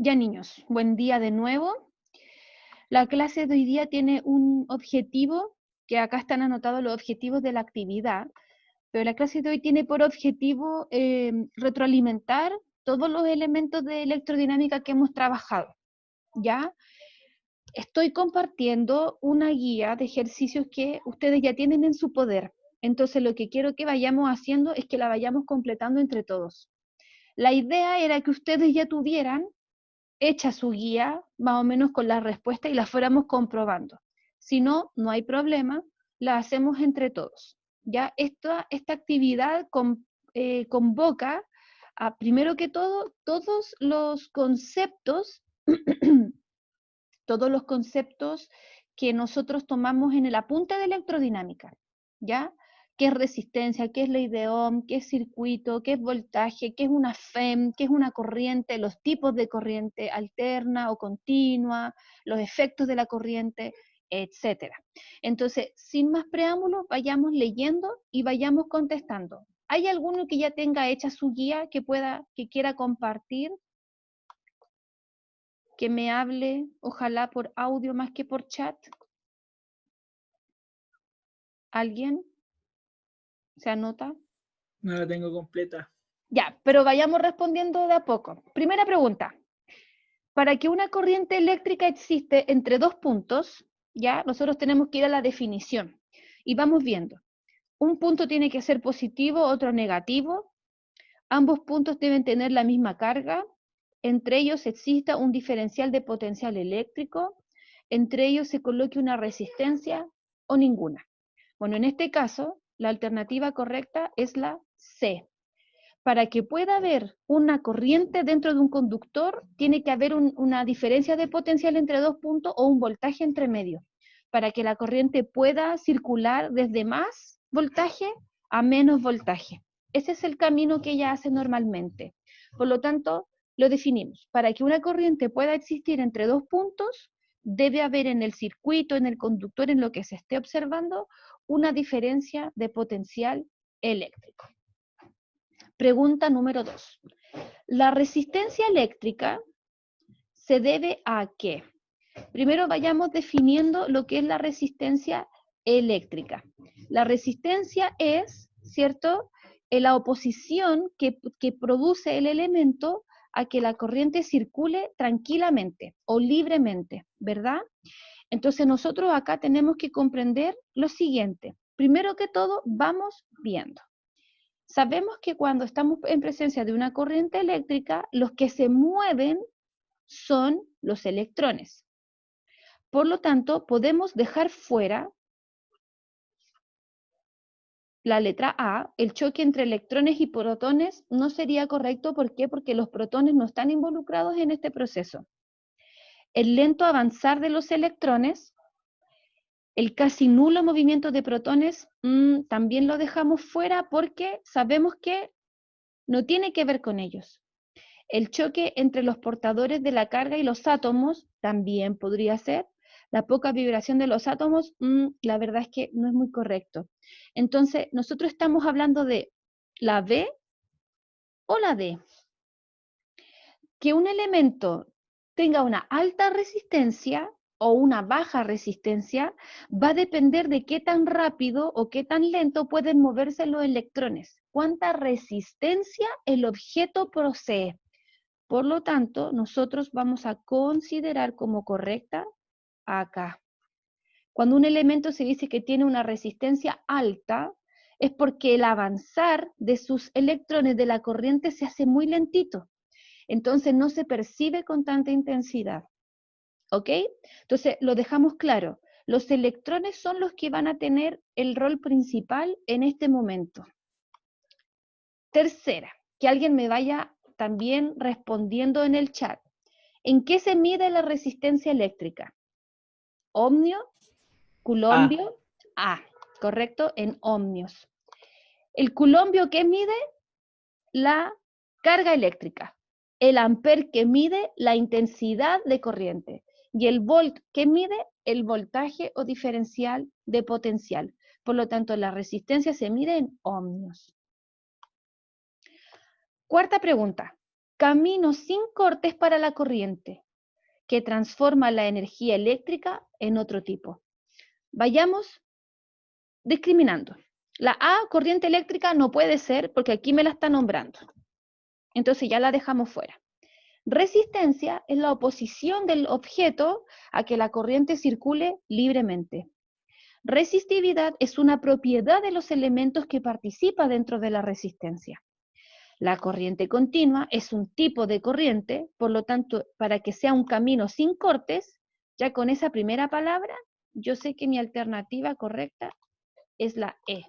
Ya niños, buen día de nuevo. La clase de hoy día tiene un objetivo, que acá están anotados los objetivos de la actividad, pero la clase de hoy tiene por objetivo retroalimentar todos los elementos de electrodinámica que hemos trabajado. ¿Ya? Estoy compartiendo una guía de ejercicios que ustedes ya tienen en su poder. Entonces lo que quiero que vayamos haciendo es que la vayamos completando entre todos. La idea era que ustedes ya tuvieran hecha su guía, más o menos con la respuesta y la fuéramos comprobando. Si no, no hay problema, la hacemos entre todos. Ya esta actividad convoca a, primero que todo, todos los conceptos que nosotros tomamos en el apunte de electrodinámica, ¿ya? ¿Qué es resistencia? ¿Qué es ley de Ohm? ¿Qué es circuito? ¿Qué es voltaje? ¿Qué es una FEM? ¿Qué es una corriente? Los tipos de corriente alterna o continua, los efectos de la corriente, etcétera. Entonces, sin más preámbulos, vayamos leyendo y vayamos contestando. ¿Hay alguno que ya tenga hecha su guía que quiera compartir? Que me hable, ojalá por audio más que por chat. ¿Alguien se anota? No la tengo completa. Ya, pero vayamos respondiendo de a poco. Primera pregunta. Para que una corriente eléctrica existe entre dos puntos, ya, nosotros tenemos que ir a la definición y vamos viendo. Un punto tiene que ser positivo, otro negativo. Ambos puntos deben tener la misma carga. Entre ellos exista un diferencial de potencial eléctrico. Entre ellos se coloque una resistencia o ninguna. Bueno, en este caso, la alternativa correcta es la C. Para que pueda haber una corriente dentro de un conductor, tiene que haber una diferencia de potencial entre dos puntos o un voltaje entre medio, para que la corriente pueda circular desde más voltaje a menos voltaje. Ese es el camino que ella hace normalmente. Por lo tanto, lo definimos. Para que una corriente pueda existir entre dos puntos, debe haber en el circuito, en el conductor, en lo que se esté observando, una diferencia de potencial eléctrico. Pregunta número 2. La resistencia eléctrica se debe a qué? Primero vayamos definiendo lo que es la resistencia eléctrica. La resistencia es, ¿cierto?, la oposición que produce el elemento a que la corriente circule tranquilamente o libremente, ¿verdad? Entonces nosotros acá tenemos que comprender lo siguiente. Primero que todo, vamos viendo. Sabemos que cuando estamos en presencia de una corriente eléctrica, los que se mueven son los electrones. Por lo tanto, podemos dejar fuera la letra A, el choque entre electrones y protones no sería correcto. ¿Por qué? Porque los protones no están involucrados en este proceso. El lento avanzar de los electrones, el casi nulo movimiento de protones, también lo dejamos fuera porque sabemos que no tiene que ver con ellos. El choque entre los portadores de la carga y los átomos también podría ser. La poca vibración de los átomos, la verdad es que no es muy correcto. Entonces, nosotros estamos hablando de la B o la D. Que un elemento tenga una alta resistencia o una baja resistencia va a depender de qué tan rápido o qué tan lento pueden moverse los electrones, cuánta resistencia el objeto posee. Por lo tanto, nosotros vamos a considerar como correcta acá. Cuando un elemento se dice que tiene una resistencia alta, es porque el avanzar de sus electrones de la corriente se hace muy lentito. Entonces no se percibe con tanta intensidad. ¿Ok? Entonces lo dejamos claro. Los electrones son los que van a tener el rol principal en este momento. Tercera, que alguien me vaya también respondiendo en el chat. ¿En qué se mide la resistencia eléctrica? ¿Ohmio? A. ¿Culombio? Ah, correcto, en ohmios. ¿El culombio qué mide? La carga eléctrica. El amper que mide la intensidad de corriente. Y el volt que mide el voltaje o diferencial de potencial. Por lo tanto, la resistencia se mide en ohmios. Cuarta pregunta. camino sin cortes para la corriente, que transforma la energía eléctrica en otro tipo. Vayamos discriminando. La A, corriente eléctrica, no puede ser porque aquí me la está nombrando. Entonces ya la dejamos fuera. Resistencia es la oposición del objeto a que la corriente circule libremente. Resistividad es una propiedad de los elementos que participa dentro de la resistencia. La corriente continua es un tipo de corriente, por lo tanto, para que sea un camino sin cortes, ya con esa primera palabra, yo sé que mi alternativa correcta es la E.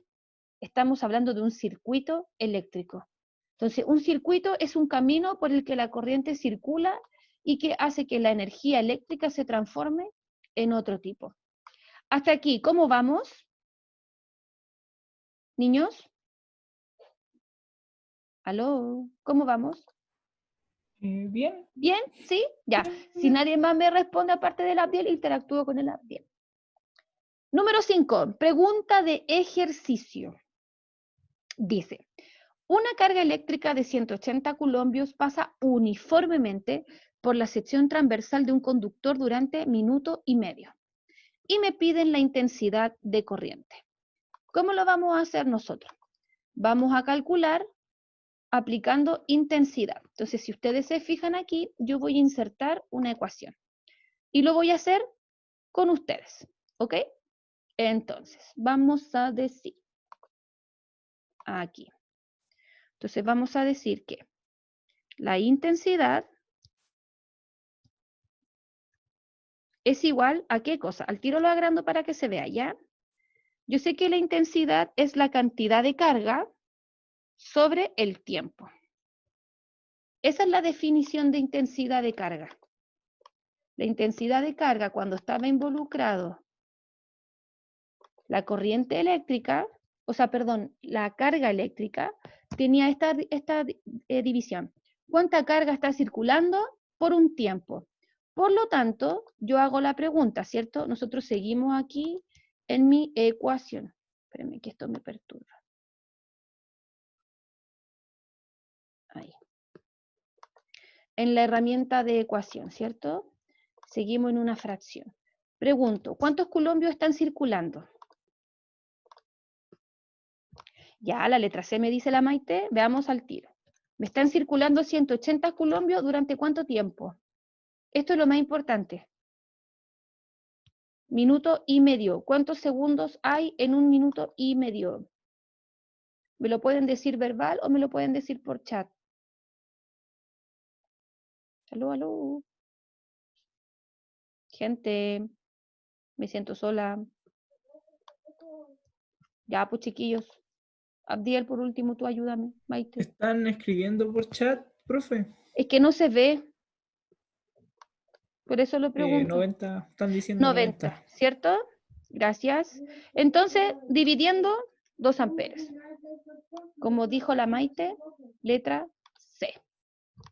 Estamos hablando de un circuito eléctrico. Entonces, un circuito es un camino por el que la corriente circula y que hace que la energía eléctrica se transforme en otro tipo. Hasta aquí, ¿cómo vamos? ¿Niños? ¿Aló? ¿Cómo vamos? Bien. ¿Bien? ¿Sí? Ya. Si nadie más me responde aparte del Abdiel, interactúo con el Abdiel. Número 5. Pregunta de ejercicio. Dice, una carga eléctrica de 180 coulombios pasa uniformemente por la sección transversal de un conductor durante minuto y medio. Y me piden la intensidad de corriente. ¿Cómo lo vamos a hacer nosotros? Vamos a calcular aplicando intensidad. Entonces, si ustedes se fijan aquí, yo voy a insertar una ecuación. Y lo voy a hacer con ustedes, ¿ok? Entonces, vamos a decir aquí. Entonces, vamos a decir que la intensidad es igual a ¿qué cosa? Al tiro lo agrando para que se vea, ¿ya? Yo sé que la intensidad es la cantidad de carga sobre el tiempo. Esa es la definición de intensidad de carga. La intensidad de carga cuando estaba involucrado la corriente eléctrica, la carga eléctrica, tenía esta división. ¿Cuánta carga está circulando por un tiempo? Por lo tanto, yo hago la pregunta, ¿cierto? Nosotros seguimos aquí en mi ecuación. Espérenme que esto me perturba. Ahí. En la herramienta de ecuación, ¿cierto? Seguimos en una fracción. Pregunto, ¿cuántos coulombios están circulando? Ya, la letra C me dice la Maite, veamos al tiro. Me están circulando 180 coulombios durante ¿cuánto tiempo? Esto es lo más importante. Minuto y medio. ¿Cuántos segundos hay en un minuto y medio? ¿Me lo pueden decir verbal o me lo pueden decir por chat? Aló, aló. Gente, me siento sola. Ya, pues chiquillos. Abdiel, por último, tú ayúdame, Maite. ¿Están escribiendo por chat, profe? Es que no se ve. Por eso lo pregunto. 90, están diciendo 90. ¿Cierto? Gracias. Entonces, dividiendo 2 amperes. Como dijo la Maite, letra C.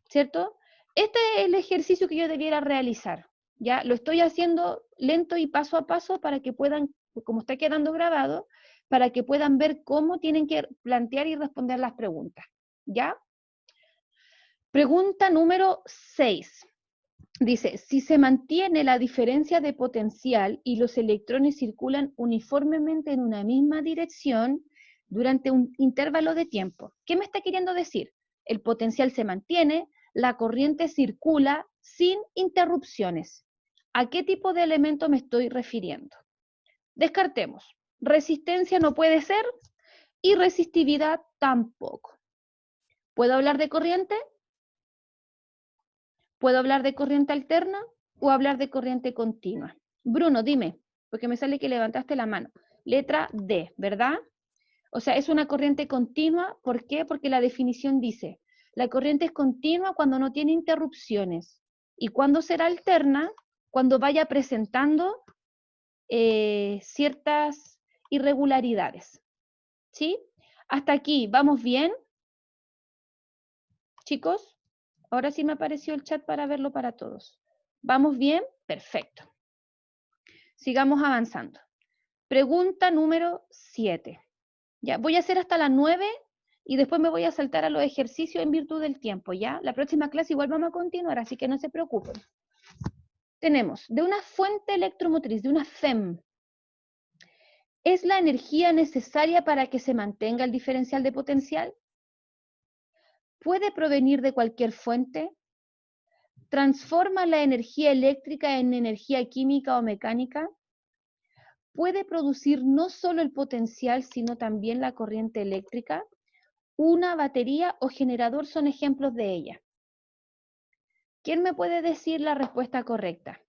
¿Cierto? Este es el ejercicio que yo debiera realizar. Ya lo estoy haciendo lento y paso a paso para que puedan, como está quedando grabado, para que puedan ver cómo tienen que plantear y responder las preguntas. ¿Ya? Pregunta número 6. Dice, si se mantiene la diferencia de potencial y los electrones circulan uniformemente en una misma dirección durante un intervalo de tiempo. ¿Qué me está queriendo decir? El potencial se mantiene, la corriente circula sin interrupciones. ¿A qué tipo de elemento me estoy refiriendo? Descartemos. Resistencia no puede ser y resistividad tampoco. ¿Puedo hablar de corriente? ¿Puedo hablar de corriente alterna o hablar de corriente continua? Bruno, dime, porque me sale que levantaste la mano. Letra D, ¿verdad? O sea, es una corriente continua. ¿Por qué? Porque la definición dice, la corriente es continua cuando no tiene interrupciones. ¿Y cuándo será alterna? Cuando vaya presentando ciertas irregularidades. ¿Sí? Hasta aquí, ¿vamos bien? Chicos, ahora sí me apareció el chat para verlo para todos. ¿Vamos bien? Perfecto. Sigamos avanzando. Pregunta número 7. Ya, voy a hacer hasta la 9 y después me voy a saltar a los ejercicios en virtud del tiempo, ¿ya? La próxima clase igual vamos a continuar, así que no se preocupen. Tenemos, de una fuente electromotriz, de una FEM, ¿es la energía necesaria para que se mantenga el diferencial de potencial? ¿Puede provenir de cualquier fuente? ¿Transforma la energía eléctrica en energía química o mecánica? ¿Puede producir no solo el potencial, sino también la corriente eléctrica? Una batería o generador son ejemplos de ella. ¿Quién me puede decir la respuesta correcta?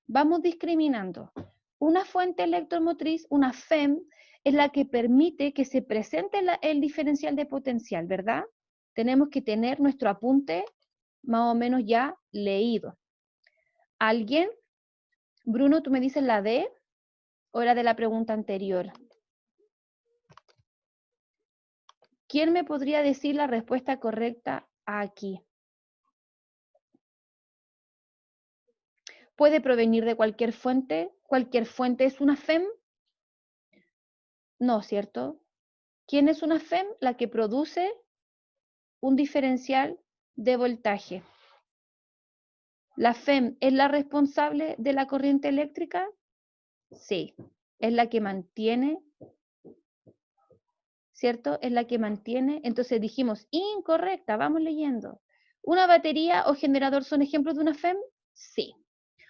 Vamos discriminando. Una fuente electromotriz, una FEM, es la que permite que se presente el diferencial de potencial, ¿verdad? Tenemos que tener nuestro apunte más o menos ya leído. ¿Alguien? Bruno, ¿tú me dices la D o era de la pregunta anterior? ¿Quién me podría decir la respuesta correcta aquí? ¿Puede provenir de cualquier fuente? ¿Cualquier fuente es una FEM? No, ¿cierto? ¿Quién es una FEM? La que produce un diferencial de voltaje. ¿La FEM es la responsable de la corriente eléctrica? Sí, es la que mantiene, ¿cierto? Es la que mantiene. Entonces dijimos, incorrecta, vamos leyendo. ¿Una batería o generador son ejemplos de una FEM? Sí.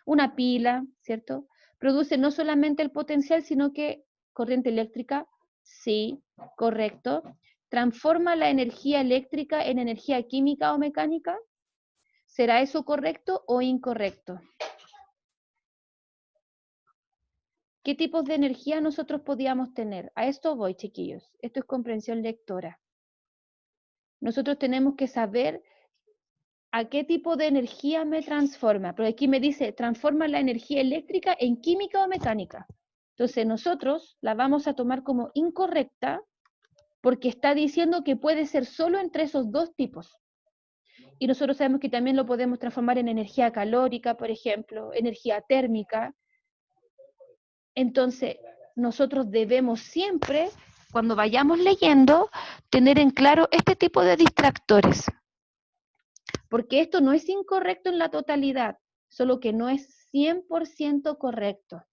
Una pila, ¿cierto? Produce no solamente el potencial, sino que corriente eléctrica, sí, correcto. ¿Transforma la energía eléctrica en energía química o mecánica? ¿Será eso correcto o incorrecto? ¿Qué tipos de energía nosotros podíamos tener? A esto voy, chiquillos. Esto es comprensión lectora. Nosotros tenemos que saber a qué tipo de energía me transforma. Pero aquí me dice, transforma la energía eléctrica en química o mecánica. Entonces nosotros la vamos a tomar como incorrecta porque está diciendo que puede ser solo entre esos dos tipos. Y nosotros sabemos que también lo podemos transformar en energía calórica, por ejemplo, energía térmica. Entonces, nosotros debemos siempre, cuando vayamos leyendo, tener en claro este tipo de distractores. Porque esto no es incorrecto en la totalidad, solo que no es 100% correcto.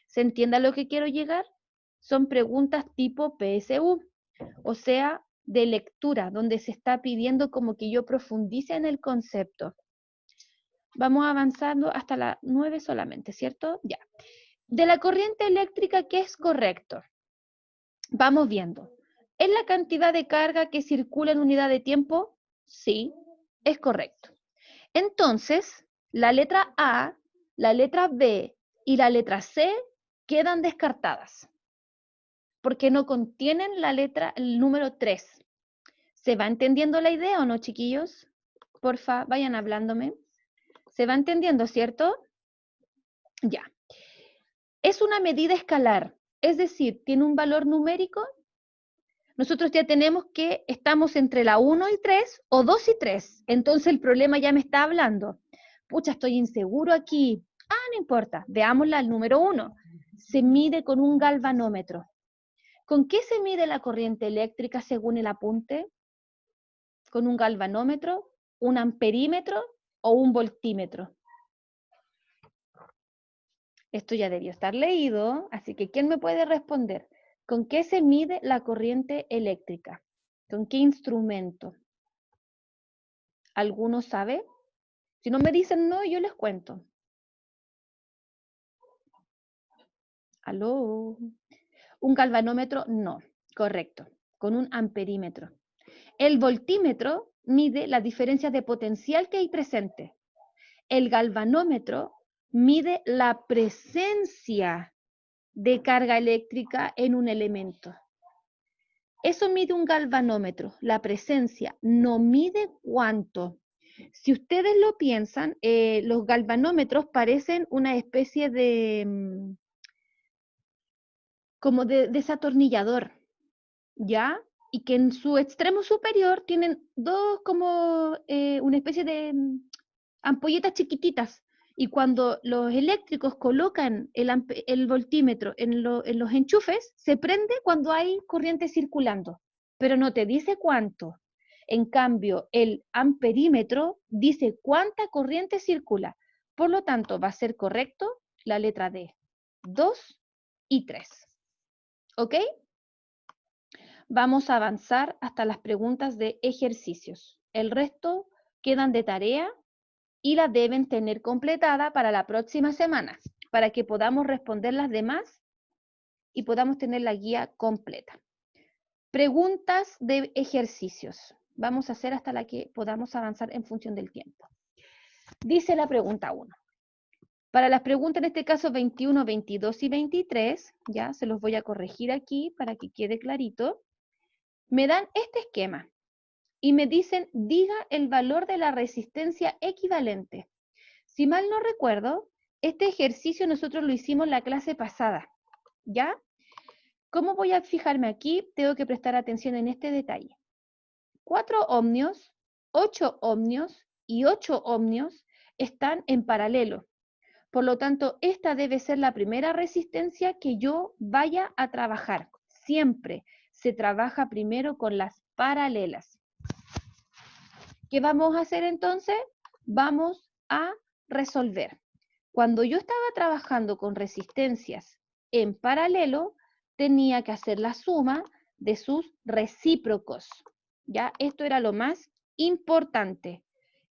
¿Se entiende a lo que quiero llegar? Son preguntas tipo PSU, o sea, de lectura, donde se está pidiendo como que yo profundice en el concepto. Vamos avanzando hasta la 9 solamente, ¿cierto? Ya. De la corriente eléctrica, ¿qué es correcto? Vamos viendo. ¿Es la cantidad de carga que circula en unidad de tiempo? Sí, es correcto. Entonces, la letra A, la letra B y la letra C quedan descartadas, porque no contienen el número 3. ¿Se va entendiendo la idea o no, chiquillos? Porfa, vayan hablándome. ¿Se va entendiendo, cierto? Ya. Es una medida escalar, es decir, tiene un valor numérico. Nosotros ya tenemos que estamos entre la 1 y 3 o 2 y 3. Entonces el problema ya me está hablando. Pucha, estoy inseguro aquí. No importa. Veámosla al número 1. Se mide con un galvanómetro. ¿Con qué se mide la corriente eléctrica según el apunte? ¿Con un galvanómetro, un amperímetro o un voltímetro? Esto ya debió estar leído, así que ¿quién me puede responder? ¿Con qué se mide la corriente eléctrica? ¿Con qué instrumento? ¿Alguno sabe? Si no me dicen no, yo les cuento. ¿Aló? ¿Un galvanómetro? No, correcto, con un amperímetro. El voltímetro mide las diferencias de potencial que hay presente. El galvanómetro mide la presencia de carga eléctrica en un elemento. Eso mide un galvanómetro, la presencia, no mide cuánto. Si ustedes lo piensan, los galvanómetros parecen una especie de, como de desatornillador, ¿ya? Y que en su extremo superior tienen dos como una especie de ampolletas chiquititas. Y cuando los eléctricos colocan el voltímetro en los enchufes, se prende cuando hay corriente circulando. pero no te dice cuánto. En cambio, el amperímetro dice cuánta corriente circula. Por lo tanto, va a ser correcto la letra D, 2 y 3. ¿Ok? Vamos a avanzar hasta las preguntas de ejercicios. El resto quedan de tarea y la deben tener completada para la próxima semana, para que podamos responder las demás y podamos tener la guía completa. Preguntas de ejercicios. Vamos a hacer hasta la que podamos avanzar en función del tiempo. Dice la pregunta 1. Para las preguntas, en este caso 21, 22 y 23, ya se los voy a corregir aquí para que quede clarito. Me dan este esquema y me dicen, diga el valor de la resistencia equivalente. Si mal no recuerdo, este ejercicio nosotros lo hicimos la clase pasada, ¿ya? ¿Cómo voy a fijarme aquí? Tengo que prestar atención en este detalle. 4 ohmios, 8 ohmios y 8 ohmios están en paralelo. Por lo tanto, esta debe ser la primera resistencia que yo vaya a trabajar. Siempre se trabaja primero con las paralelas. ¿Qué vamos a hacer entonces? Vamos a resolver. Cuando yo estaba trabajando con resistencias en paralelo, tenía que hacer la suma de sus recíprocos. ¿Ya? Esto era lo más importante.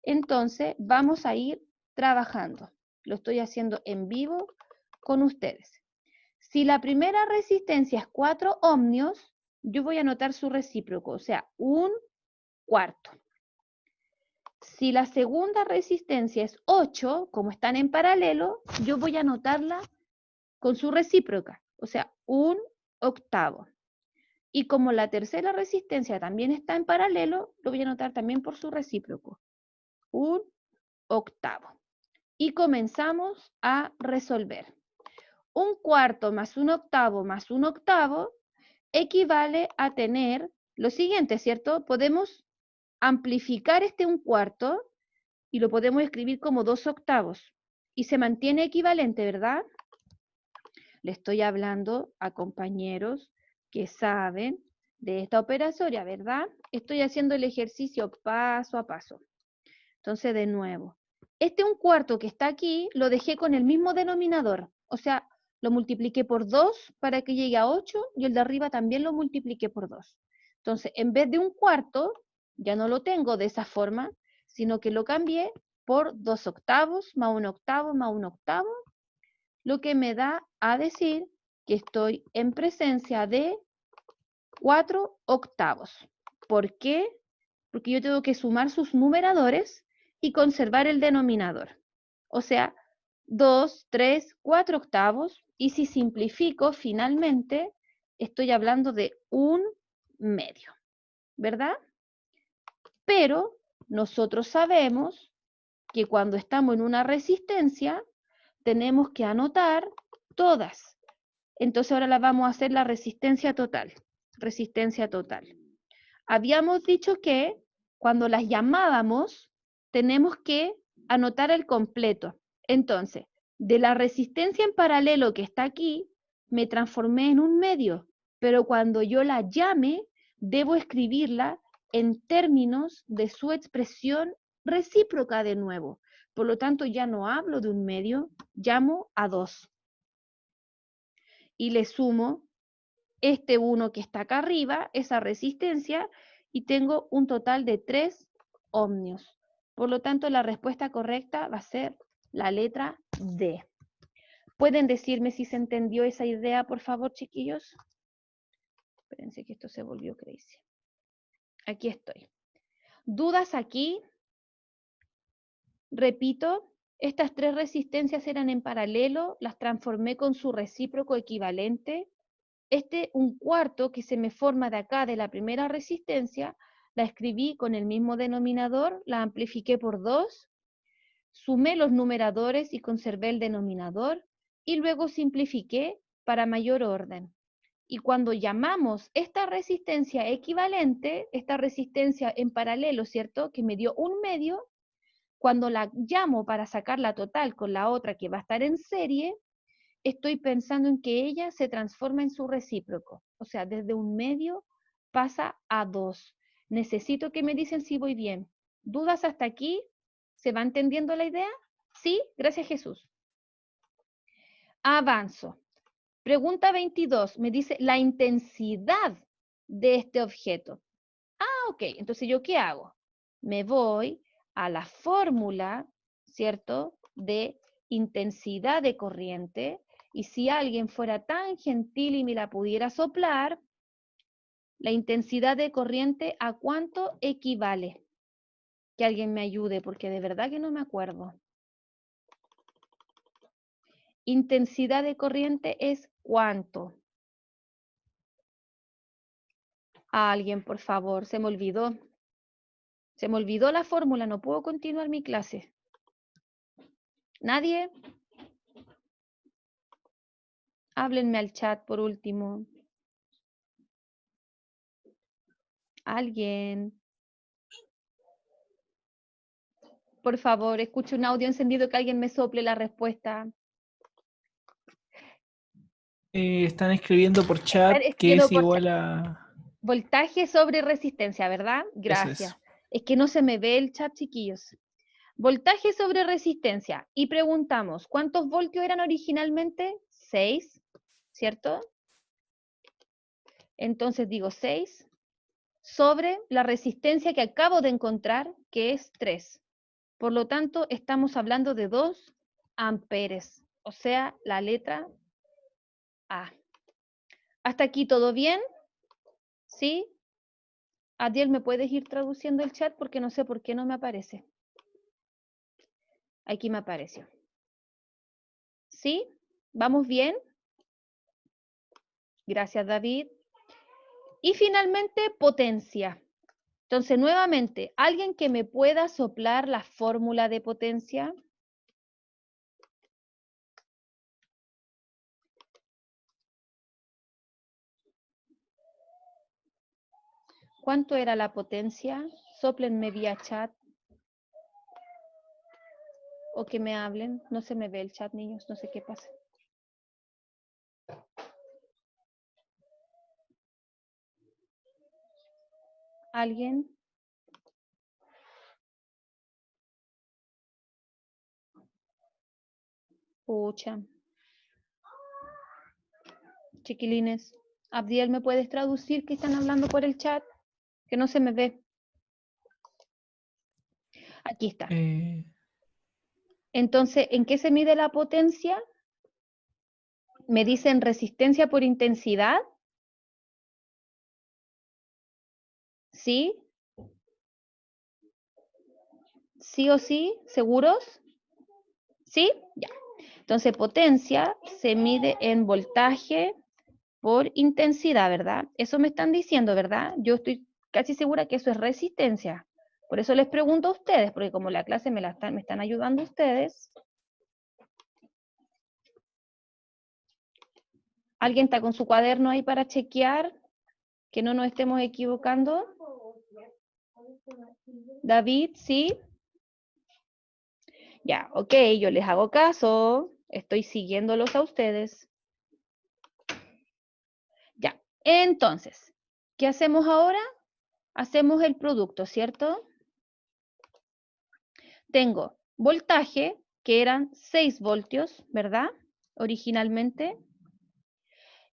Entonces, vamos a ir trabajando. Lo estoy haciendo en vivo con ustedes. Si la primera resistencia es 4 ohmios, yo voy a anotar su recíproco, o sea, 1/4. Si la segunda resistencia es 8, como están en paralelo, yo voy a anotarla con su recíproca, o sea, 1/8. Y como la tercera resistencia también está en paralelo, lo voy a anotar también por su recíproco, 1/8. Y comenzamos a resolver. 1/4 más 1/8 más 1/8 equivale a tener lo siguiente, ¿cierto? Podemos amplificar este 1/4 y lo podemos escribir como 2/8 y se mantiene equivalente, ¿verdad? Le estoy hablando a compañeros que saben de esta operatoria, ¿verdad? Estoy haciendo el ejercicio paso a paso. Entonces, de nuevo, este 1/4 que está aquí lo dejé con el mismo denominador, o sea, lo multipliqué por 2 para que llegue a 8 y el de arriba también lo multipliqué por 2. Entonces, en vez de 1/4, ya no lo tengo de esa forma, sino que lo cambié por 2/8 más 1/8 más 1/8, lo que me da a decir que estoy en presencia de 4/8. ¿Por qué? Porque yo tengo que sumar sus numeradores y conservar el denominador. O sea, 2, 3, 4/8, y si simplifico, finalmente, estoy hablando de 1/2, ¿verdad? Pero nosotros sabemos que cuando estamos en una resistencia, tenemos que anotar todas. Entonces ahora la vamos a hacer la resistencia total. Resistencia total. Habíamos dicho que cuando las llamábamos, tenemos que anotar el completo. Entonces, de la resistencia en paralelo que está aquí, me transformé en 1/2, pero cuando yo la llame, debo escribirla en términos de su expresión recíproca de nuevo. Por lo tanto, ya no hablo de 1/2, llamo a 2. Y le sumo este 1 que está acá arriba, esa resistencia, y tengo un total de 3 ohmios. Por lo tanto, la respuesta correcta va a ser la letra D. ¿Pueden decirme si se entendió esa idea, por favor, chiquillos? Espérense que esto se volvió crazy. Aquí estoy. ¿Dudas aquí? Repito, estas 3 resistencias eran en paralelo, las transformé con su recíproco equivalente. Este 1/4 que se me forma de acá de la primera resistencia, la escribí con el mismo denominador, la amplifiqué por 2, sumé los numeradores y conservé el denominador, y luego simplifiqué para mayor orden. Y cuando llamamos esta resistencia equivalente, esta resistencia en paralelo, ¿cierto? Que me dio 1/2, cuando la llamo para sacar la total con la otra que va a estar en serie, estoy pensando en que ella se transforma en su recíproco, o sea, desde 1/2 pasa a 2. Necesito que me dicen si voy bien. ¿Dudas hasta aquí? ¿Se va entendiendo la idea? Sí, gracias Jesús. Avanzo. Pregunta 22. Me dice la intensidad de este objeto. Ah, ok. Entonces, ¿yo qué hago? Me voy a la fórmula, ¿cierto?, de intensidad de corriente. Y si alguien fuera tan gentil y me la pudiera soplar, la intensidad de corriente, ¿a cuánto equivale? Que alguien me ayude, porque de verdad que no me acuerdo. Intensidad de corriente es ¿cuánto? A alguien, por favor, se me olvidó. Se me olvidó la fórmula, no puedo continuar mi clase. ¿Nadie? Háblenme al chat por último. ¿Alguien? Por favor, escucho un audio encendido que alguien me sople la respuesta. Están escribiendo por chat Están que escribiendo es por igual chat. a... Voltaje sobre resistencia, ¿verdad? Eso Gracias. es. Es que no se me ve el chat, chiquillos. Voltaje sobre resistencia. Y preguntamos, ¿cuántos voltios eran originalmente? 6, ¿cierto? Entonces digo 6 sobre la resistencia que acabo de encontrar, que es 3. Por lo tanto, estamos hablando de 2 amperes, o sea, la letra A. ¿Hasta aquí todo bien? ¿Sí? Adiel, ¿me puedes ir traduciendo el chat? Porque no sé por qué no me aparece. Aquí me apareció. ¿Sí? ¿Vamos bien? Gracias, David. Y finalmente, potencia. Entonces, nuevamente, ¿alguien que me pueda soplar la fórmula de potencia? ¿Cuánto era la potencia? Sóplenme vía chat. O que me hablen. No se me ve el chat, niños. No sé qué pasa. ¿Alguien? Pucha. Chiquilines. Abdiel, ¿me puedes traducir que están hablando por el chat? Que no se me ve. Aquí está. Entonces, ¿en qué se mide la potencia? ¿Me dicen resistencia por intensidad? ¿Sí? ¿Sí o sí? ¿Seguros? ¿Sí? Ya. Entonces, potencia se mide en voltaje por intensidad, ¿verdad? Eso me están diciendo, ¿verdad? Yo estoy casi segura que eso es resistencia. Por eso les pregunto a ustedes, porque como la clase me están ayudando ustedes. ¿Alguien está con su cuaderno ahí para chequear que no nos estemos equivocando? David, ¿sí? Ya, ok, yo les hago caso. Estoy siguiéndolos a ustedes. Ya, entonces, ¿qué hacemos ahora? Hacemos el producto, ¿cierto? Tengo voltaje, que eran 6 voltios, ¿verdad? Originalmente.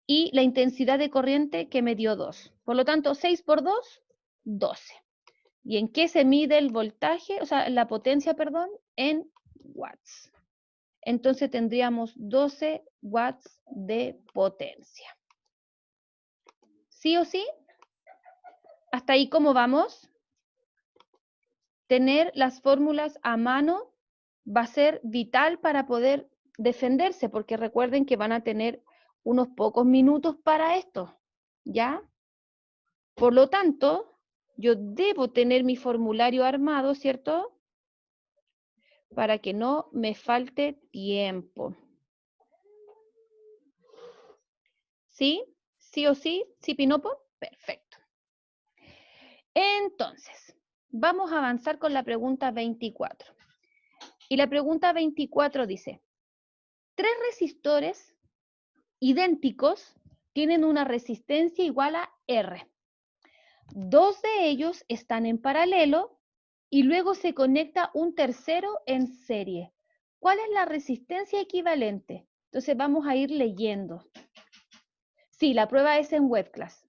Y la intensidad de corriente que me dio 2. Por lo tanto, 6 por 2, 12. ¿Y en qué se mide el voltaje? O sea, la potencia, perdón, en watts. Entonces tendríamos 12 watts de potencia. ¿Sí o sí? ¿Hasta ahí cómo vamos? Tener las fórmulas a mano va a ser vital para poder defenderse, porque recuerden que van a tener unos pocos minutos para esto, ¿ya? Por lo tanto, yo debo tener mi formulario armado, ¿cierto? Para que no me falte tiempo. ¿Sí? ¿Sí o sí? ¿Sí, Pinopo? Perfecto. Entonces, vamos a avanzar con la pregunta 24. Y la pregunta 24 dice, 3 resistores idénticos tienen una resistencia igual a R. 2 de ellos están en paralelo y luego se conecta un tercero en serie. ¿Cuál es la resistencia equivalente? Entonces vamos a ir leyendo. Sí, la prueba es en WebClass.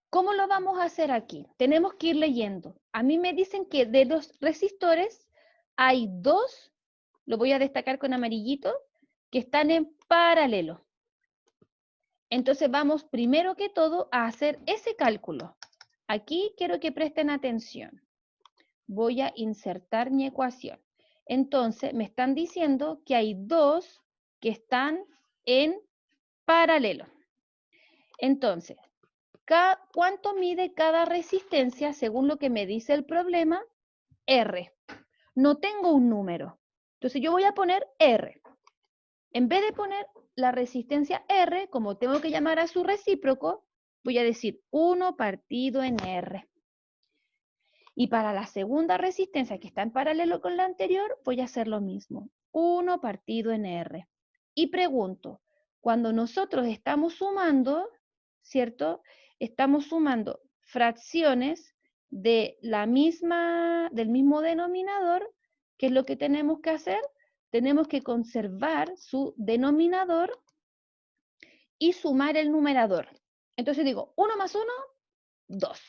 ¿Cómo lo vamos a hacer aquí? Tenemos que ir leyendo. A mí me dicen que de los resistores hay 2, lo voy a destacar con amarillito, que están en paralelo. Entonces vamos primero que todo a hacer ese cálculo. Aquí quiero que presten atención. Voy a insertar mi ecuación. Entonces me están diciendo que hay 2 que están en paralelo. Entonces, ¿cuánto mide cada resistencia según lo que me dice el problema? R. No tengo un número. Entonces yo voy a poner R. En vez de poner la resistencia R, como tengo que llamar a su recíproco, voy a decir 1 partido en R. Y para la segunda resistencia que está en paralelo con la anterior, voy a hacer lo mismo. 1 partido en R. Y pregunto, cuando nosotros estamos sumando, ¿cierto? Estamos sumando fracciones de del mismo denominador, ¿qué es lo que tenemos que hacer? Tenemos que conservar su denominador y sumar el numerador. Entonces digo, 1 más 1, 2.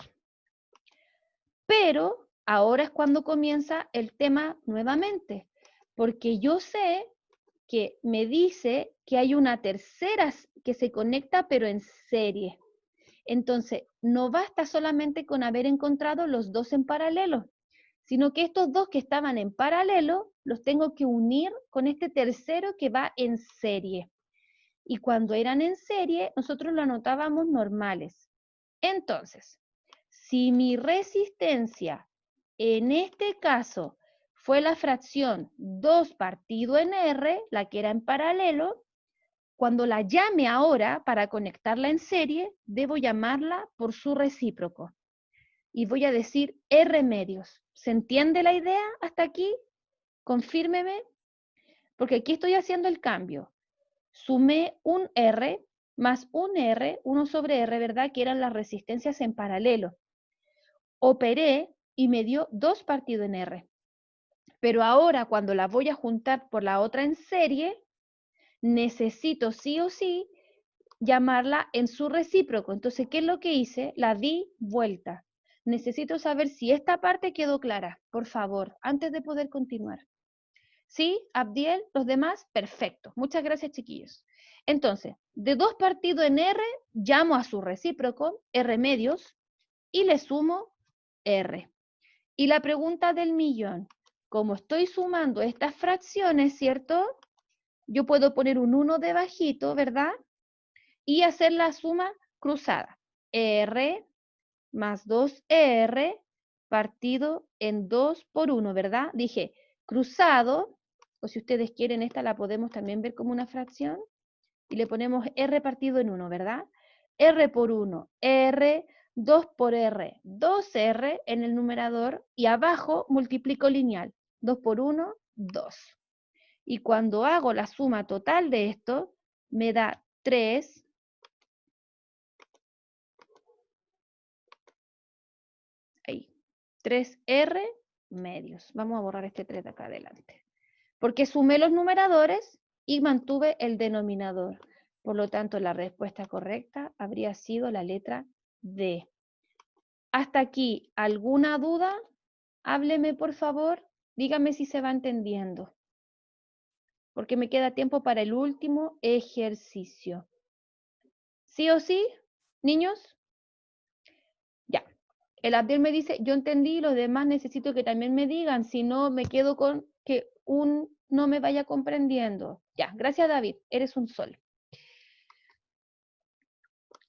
Pero ahora es cuando comienza el tema nuevamente, porque yo sé que me dice que hay una tercera que se conecta pero en serie. Entonces, no basta solamente con haber encontrado los 2 en paralelo, sino que estos 2 que estaban en paralelo los tengo que unir con este tercero que va en serie. Y cuando eran en serie, nosotros lo anotábamos normales. Entonces, si mi resistencia en este caso fue la fracción 2 partido en R, la que era en paralelo, cuando la llame ahora para conectarla en serie, debo llamarla por su recíproco. Y voy a decir R medios. ¿Se entiende la idea hasta aquí? Confírmeme, porque aquí estoy haciendo el cambio. Sumé un R más un R, 1 sobre R, ¿verdad? Que eran las resistencias en paralelo. Operé y me dio 2 partido en R. Pero ahora cuando la voy a juntar por la otra en serie, necesito sí o sí llamarla en su recíproco. Entonces, ¿qué es lo que hice? La di vuelta. Necesito saber si esta parte quedó clara, por favor, antes de poder continuar. ¿Sí? Abdiel, los demás, perfecto. Muchas gracias, chiquillos. Entonces, de 2 partido en R, llamo a su recíproco, R medios, y le sumo R. Y la pregunta del millón, como estoy sumando estas fracciones, ¿cierto? Yo puedo poner un 1 debajito, ¿verdad? Y hacer la suma cruzada. R más 2R partido en 2 por 1, ¿verdad? Dije cruzado, o si ustedes quieren, esta la podemos también ver como una fracción, y le ponemos R partido en 1, ¿verdad? R por 1, R, 2 por R, 2R en el numerador, y abajo multiplico lineal, 2 por 1, 2. Y cuando hago la suma total de esto, me da 3, ahí, 3R medios. Vamos a borrar este 3 de acá adelante. Porque sumé los numeradores y mantuve el denominador. Por lo tanto, la respuesta correcta habría sido la letra D. Hasta aquí, ¿alguna duda? Hábleme, por favor. Dígame si se va entendiendo. Porque me queda tiempo para el último ejercicio. ¿Sí o sí, niños? Ya. El Abdel me dice, yo entendí, los demás necesito que también me digan, si no me quedo con que no me vaya comprendiendo. Ya, gracias David, eres un sol.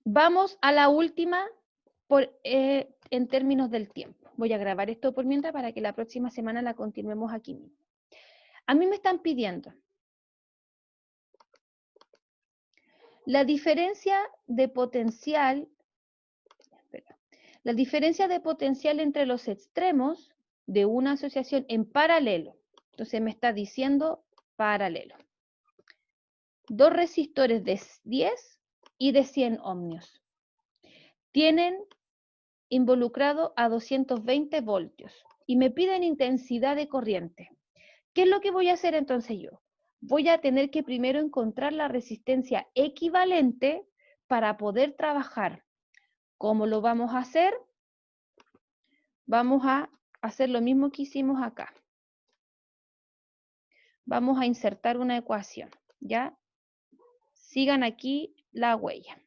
Vamos a la última en términos del tiempo. Voy a grabar esto por mientras para que la próxima semana la continuemos aquí mismo. A mí me están pidiendo la diferencia de potencial, entre los extremos de una asociación en paralelo. Entonces me está diciendo paralelo. 2 resistores de 10 y de 100 ohmios. Tienen involucrado a 220 voltios y me piden intensidad de corriente. ¿Qué es lo que voy a hacer entonces yo? Voy a tener que primero encontrar la resistencia equivalente para poder trabajar. ¿Cómo lo vamos a hacer? Vamos a hacer lo mismo que hicimos acá. Vamos a insertar una ecuación, ¿ya? Sigan aquí la huella.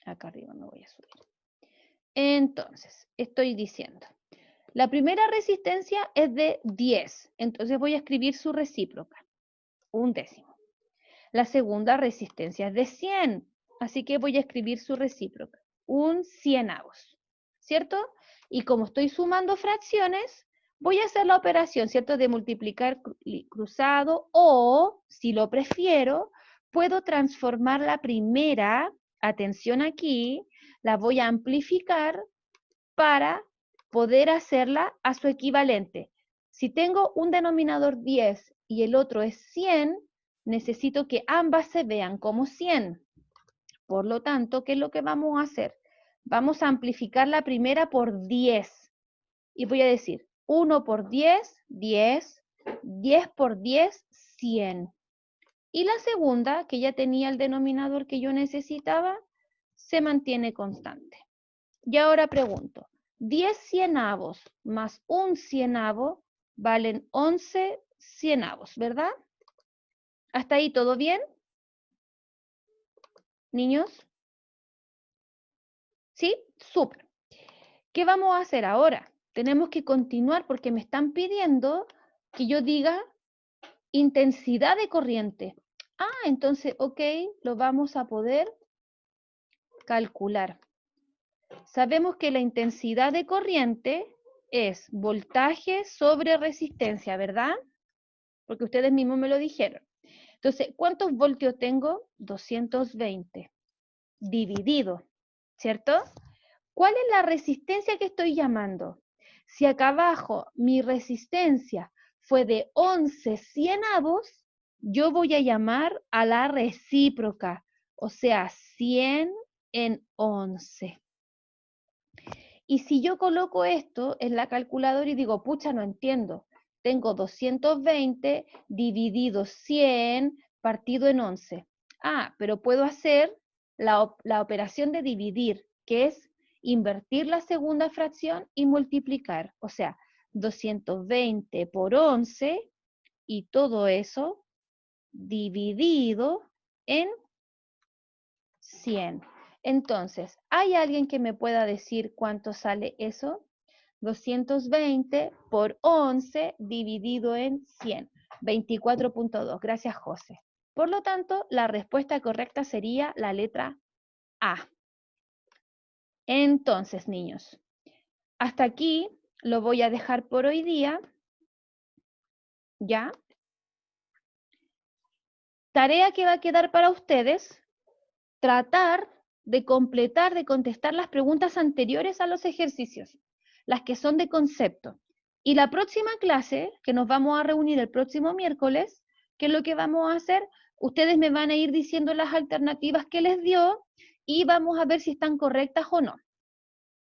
Acá arriba me voy a subir. Entonces, estoy diciendo, la primera resistencia es de 10, entonces voy a escribir su recíproca, 1/10. La segunda resistencia es de 100, así que voy a escribir su recíproca, 1/100, ¿cierto? Y como estoy sumando fracciones, voy a hacer la operación, ¿cierto? De multiplicar cruzado o, si lo prefiero, puedo transformar la primera, atención aquí, la voy a amplificar para poder hacerla a su equivalente. Si tengo un denominador 10 y el otro es 100, necesito que ambas se vean como 100. Por lo tanto, ¿qué es lo que vamos a hacer? Vamos a amplificar la primera por 10. Y voy a decir 1 por 10, 10, 10 por 10, 100. Y la segunda, que ya tenía el denominador que yo necesitaba, se mantiene constante. Y ahora pregunto, 10 cienavos más 1 cienavo valen 11 cienavos, ¿verdad? ¿Hasta ahí todo bien? ¿Niños? ¿Sí? Súper. ¿Qué vamos a hacer ahora? Tenemos que continuar porque me están pidiendo que yo diga intensidad de corriente. Entonces, ok, lo vamos a poder calcular. Sabemos que la intensidad de corriente es voltaje sobre resistencia, ¿verdad? Porque ustedes mismos me lo dijeron. Entonces, ¿cuántos voltios tengo? 220 dividido, ¿cierto? ¿Cuál es la resistencia que estoy llamando? Si acá abajo mi resistencia fue de 11 cienavos, yo voy a llamar a la recíproca, o sea, 100 en 11. Y si yo coloco esto en la calculadora y digo, pucha, no entiendo, tengo 220 dividido 100 partido en 11. Pero puedo hacer la operación de dividir, que es invertir la segunda fracción y multiplicar. O sea, 220 por 11 y todo eso dividido en 100. Entonces, ¿hay alguien que me pueda decir cuánto sale eso? 220 por 11 dividido en 100. 24.2. Gracias, José. Por lo tanto, la respuesta correcta sería la letra A. Entonces, niños, hasta aquí lo voy a dejar por hoy día. ¿Ya? Tarea que va a quedar para ustedes, tratar de completar, de contestar las preguntas anteriores a los ejercicios, las que son de concepto. Y la próxima clase, que nos vamos a reunir el próximo miércoles, ¿qué es lo que vamos a hacer? Ustedes me van a ir diciendo las alternativas que les dio y vamos a ver si están correctas o no.